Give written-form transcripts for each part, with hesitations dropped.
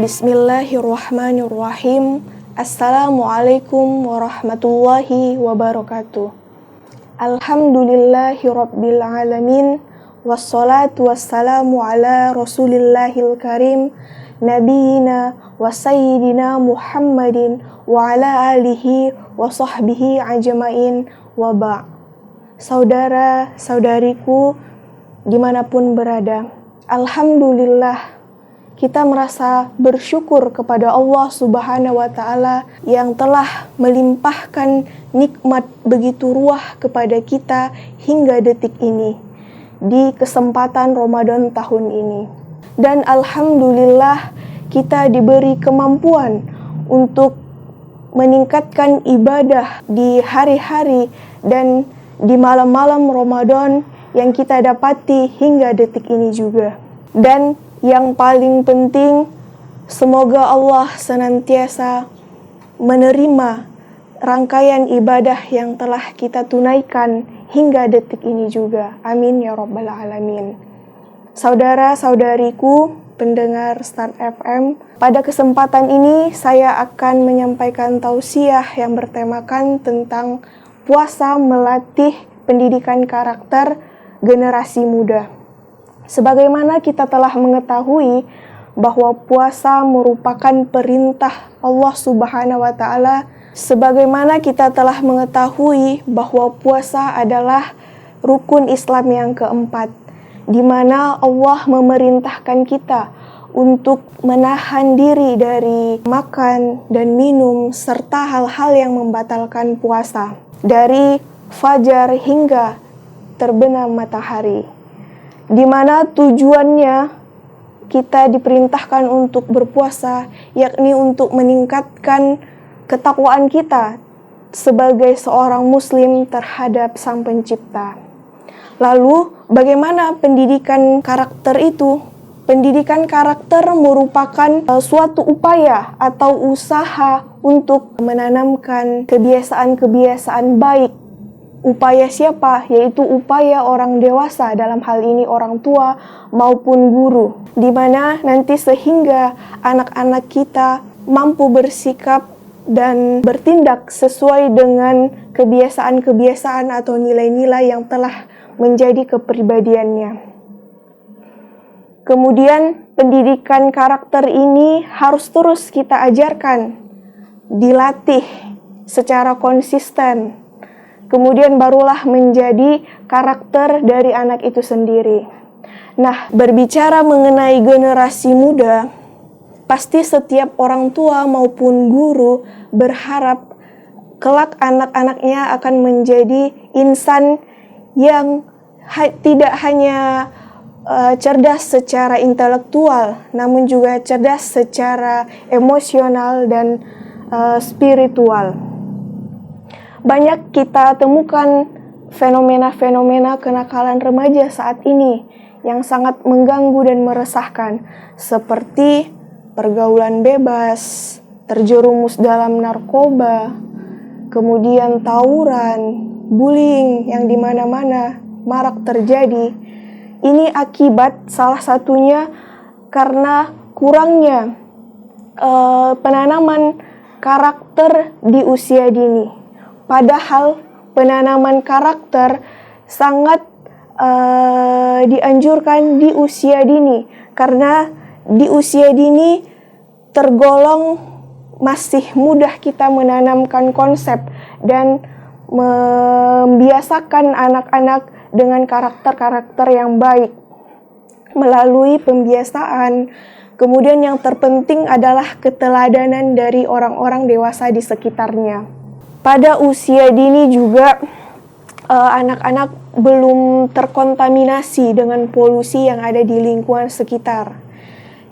Bismillahirrahmanirrahim. Assalamualaikum warahmatullahi wabarakatuh. Alhamdulillahirabbil alamin. Wassalatu wassalamu ala Rasulillahil karim, nabiyina wa sayyidina Muhammadin wa ala alihi wa sahbihi ajmain wa ba'. Saudara-saudariku dimanapun berada, alhamdulillah kita merasa bersyukur kepada Allah Subhanahu wa Ta'ala yang telah melimpahkan nikmat begitu ruah kepada kita hingga detik ini di kesempatan Ramadan tahun ini. Dan alhamdulillah kita diberi kemampuan untuk meningkatkan ibadah di hari-hari dan di malam-malam Ramadan yang kita dapati hingga detik ini juga. Dan yang paling penting, semoga Allah senantiasa menerima rangkaian ibadah yang telah kita tunaikan hingga detik ini juga. Amin ya rabbal alamin. Saudara-saudariku pendengar Start FM, pada kesempatan ini saya akan menyampaikan tausiah yang bertemakan tentang puasa melatih pendidikan karakter generasi muda. Sebagaimana kita telah mengetahui bahwa puasa merupakan perintah Allah Subhanahu wa Ta'ala, sebagaimana kita telah mengetahui bahwa puasa adalah rukun Islam yang keempat, di mana Allah memerintahkan kita untuk menahan diri dari makan dan minum serta hal-hal yang membatalkan puasa dari fajar hingga terbenam matahari, di mana tujuannya kita diperintahkan untuk berpuasa, yakni untuk meningkatkan ketakwaan kita sebagai seorang muslim terhadap Sang Pencipta. Lalu, bagaimana pendidikan karakter itu? Pendidikan karakter merupakan suatu upaya atau usaha untuk menanamkan kebiasaan-kebiasaan baik. Upaya siapa? Yaitu upaya orang dewasa, dalam hal ini orang tua maupun guru, di mana nanti sehingga anak-anak kita mampu bersikap dan bertindak sesuai dengan kebiasaan-kebiasaan atau nilai-nilai yang telah menjadi kepribadiannya. Kemudian pendidikan karakter ini harus terus kita ajarkan, dilatih secara konsisten. Kemudian barulah menjadi karakter dari anak itu sendiri. Nah, berbicara mengenai generasi muda, pasti setiap orang tua maupun guru berharap kelak anak-anaknya akan menjadi insan yang tidak hanya cerdas secara intelektual, namun juga cerdas secara emosional dan spiritual. Banyak kita temukan fenomena-fenomena kenakalan remaja saat ini yang sangat mengganggu dan meresahkan, seperti pergaulan bebas, terjerumus dalam narkoba, kemudian tawuran, bullying yang di mana-mana marak terjadi. Ini akibat salah satunya karena kurangnya penanaman karakter di usia dini. Padahal penanaman karakter sangat dianjurkan di usia dini, karena di usia dini tergolong masih mudah kita menanamkan konsep dan membiasakan anak-anak dengan karakter-karakter yang baik melalui pembiasaan. Kemudian yang terpenting adalah keteladanan dari orang-orang dewasa di sekitarnya. Pada usia dini juga anak-anak belum terkontaminasi dengan polusi yang ada di lingkungan sekitar.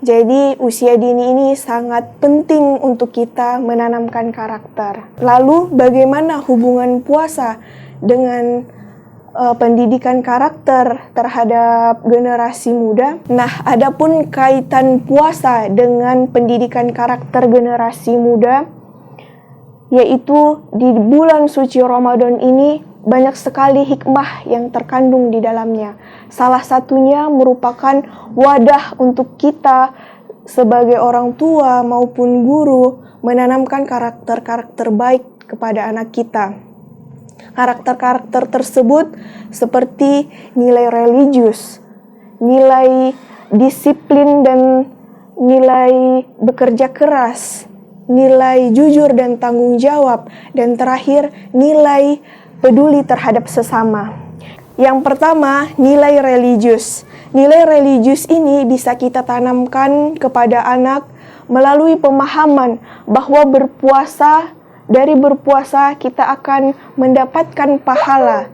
Jadi usia dini ini sangat penting untuk kita menanamkan karakter. Lalu bagaimana hubungan puasa dengan pendidikan karakter terhadap generasi muda? Nah, adapun kaitan puasa dengan pendidikan karakter generasi muda, yaitu di bulan suci Ramadan ini banyak sekali hikmah yang terkandung di dalamnya. Salah satunya merupakan wadah untuk kita sebagai orang tua maupun guru menanamkan karakter-karakter baik kepada anak kita. Karakter-karakter tersebut seperti nilai religius, nilai disiplin dan nilai bekerja keras, nilai jujur dan tanggung jawab, dan terakhir nilai peduli terhadap sesama. Yang pertama, nilai religius. Nilai religius ini bisa kita tanamkan kepada anak melalui pemahaman bahwa dari berpuasa kita akan mendapatkan pahala.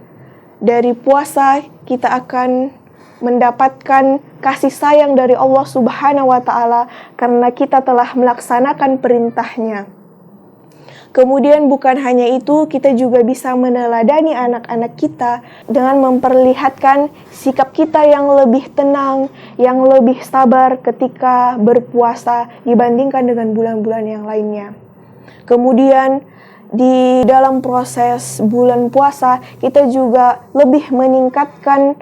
Dari puasa kita akan mendapatkan kasih sayang dari Allah Subhanahu wa Ta'ala karena kita telah melaksanakan perintahnya. Kemudian bukan hanya itu, kita juga bisa meneladani anak-anak kita dengan memperlihatkan sikap kita yang lebih tenang, yang lebih sabar ketika berpuasa dibandingkan dengan bulan-bulan yang lainnya. Kemudian di dalam proses bulan puasa, kita juga lebih meningkatkan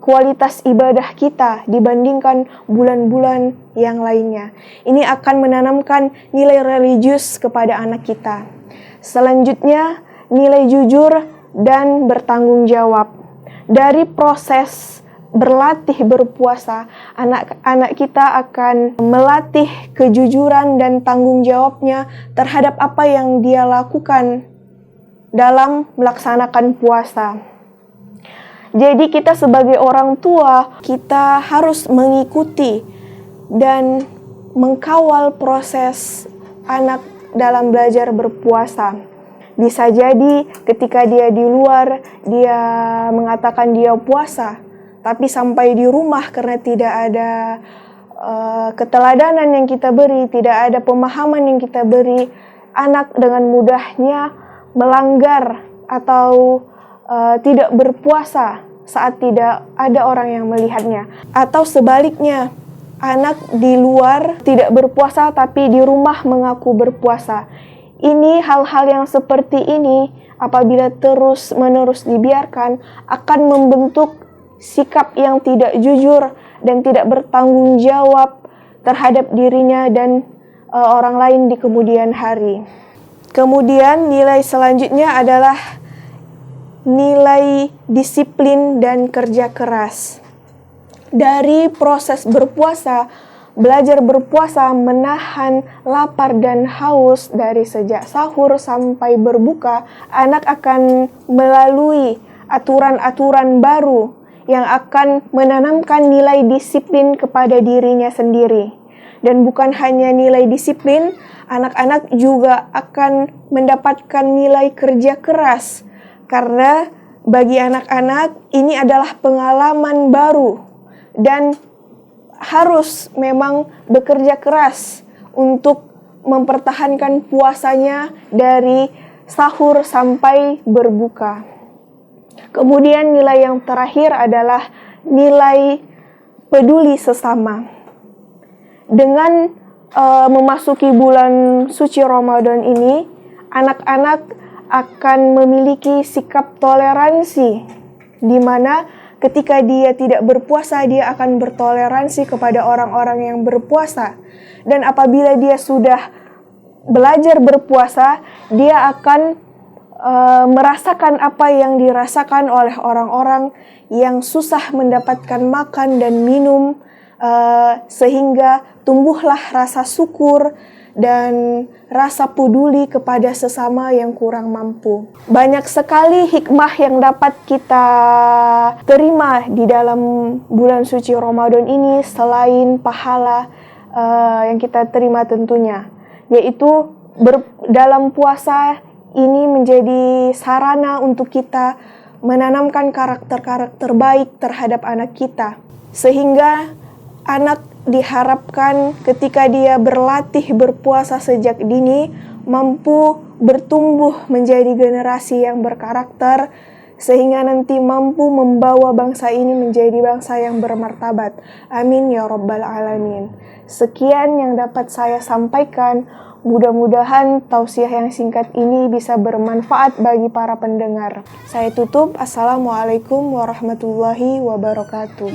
kualitas ibadah kita dibandingkan bulan-bulan yang lainnya. Ini akan menanamkan nilai religius kepada anak kita. Selanjutnya, nilai jujur dan bertanggung jawab. Dari proses berlatih berpuasa, anak-anak kita akan melatih kejujuran dan tanggung jawabnya terhadap apa yang dia lakukan dalam melaksanakan puasa. Jadi kita sebagai orang tua, kita harus mengikuti dan mengkawal proses anak dalam belajar berpuasa. Bisa jadi ketika dia di luar, dia mengatakan dia puasa, tapi sampai di rumah karena tidak ada keteladanan yang kita beri, tidak ada pemahaman yang kita beri, anak dengan mudahnya melanggar atau tidak berpuasa saat tidak ada orang yang melihatnya. Atau sebaliknya, anak di luar tidak berpuasa tapi di rumah mengaku berpuasa. Ini hal-hal yang seperti ini apabila terus-menerus dibiarkan akan membentuk sikap yang tidak jujur dan tidak bertanggung jawab terhadap dirinya dan orang lain di kemudian hari. Kemudian nilai selanjutnya adalah nilai disiplin dan kerja keras. Dari proses berpuasa, belajar berpuasa menahan lapar dan haus dari sejak sahur sampai berbuka, anak akan melalui aturan-aturan baru yang akan menanamkan nilai disiplin kepada dirinya sendiri. Dan bukan hanya nilai disiplin, anak-anak juga akan mendapatkan nilai kerja keras. Karena bagi anak-anak ini adalah pengalaman baru dan harus memang bekerja keras untuk mempertahankan puasanya dari sahur sampai berbuka. Kemudian nilai yang terakhir adalah nilai peduli sesama. Dengan memasuki bulan suci Ramadan ini, anak-anak akan memiliki sikap toleransi, di mana ketika dia tidak berpuasa, dia akan bertoleransi kepada orang-orang yang berpuasa. Dan apabila dia sudah belajar berpuasa, dia akan merasakan apa yang dirasakan oleh orang-orang yang susah mendapatkan makan dan minum, sehingga tumbuhlah rasa syukur dan rasa peduli kepada sesama yang kurang mampu. Banyak sekali hikmah yang dapat kita terima di dalam bulan suci Ramadan ini selain pahala yang kita terima tentunya, yaitu dalam puasa ini menjadi sarana untuk kita menanamkan karakter-karakter baik terhadap anak kita, sehingga anak diharapkan ketika dia berlatih berpuasa sejak dini mampu bertumbuh menjadi generasi yang berkarakter, sehingga nanti mampu membawa bangsa ini menjadi bangsa yang bermartabat. Amin ya rabbal alamin. Sekian yang dapat saya sampaikan. Mudah-mudahan tausiah yang singkat ini bisa bermanfaat bagi para pendengar. Saya tutup. Assalamualaikum warahmatullahi wabarakatuh.